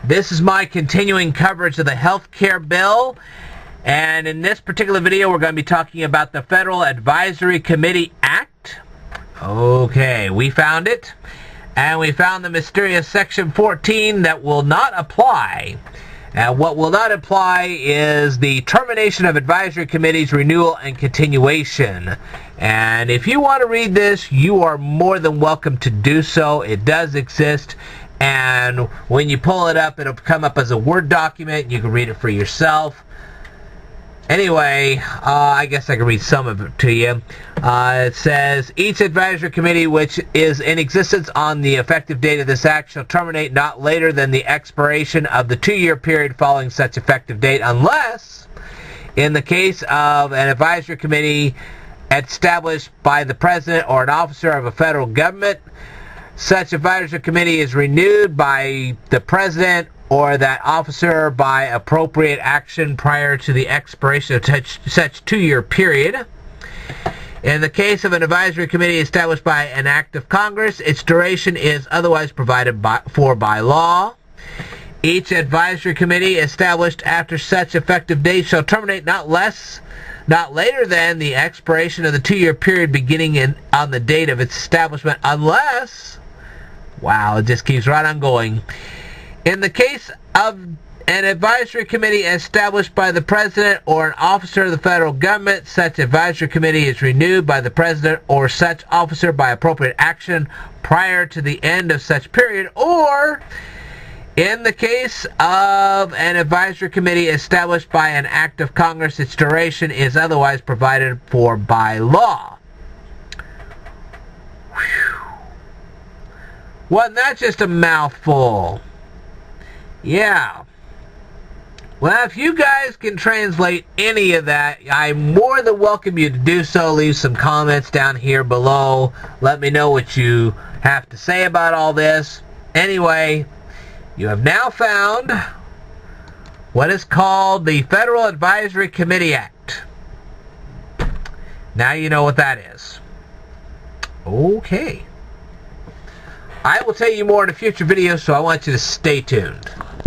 This is my continuing coverage of the health care bill, and in this particular video we're going to be talking about the Federal Advisory Committee Act. Okay, we found it, and we found the mysterious Section 14 that will not apply. And what will not apply is the termination of advisory committees, renewal, and continuation. And if you want to read this, you are more than welcome to do so. It does exist, and when you pull it up, it'll come up as a Word document. You can read it for yourself. Anyway, I guess I can read some of it to you. It says, each advisory committee which is in existence on the effective date of this act shall terminate not later than the expiration of the 2-year period following such effective date, unless, in the case of an advisory committee established by the President or an officer of a federal government, such advisory committee is renewed by the President or that officer by appropriate action prior to the expiration of such 2-year period. In the case of an advisory committee established by an act of Congress, its duration is otherwise provided for by law. Each advisory committee established after such effective date shall terminate not later than the expiration of the 2-year period beginning on the date of its establishment, unless, wow, it just keeps right on going. In the case of an advisory committee established by the President or an officer of the federal government, such advisory committee is renewed by the President or such officer by appropriate action prior to the end of such period, or in the case of an advisory committee established by an act of Congress, its duration is otherwise provided for by law. Whew. Wasn't that just a mouthful? Yeah. Well, if you guys can translate any of that, I more than welcome you to do so. Leave some comments down here below. Let me know what you have to say about all this. Anyway, you have now found what is called the Federal Advisory Committee Act. Now you know what that is. Okay. I will tell you more in a future video, so I want you to stay tuned.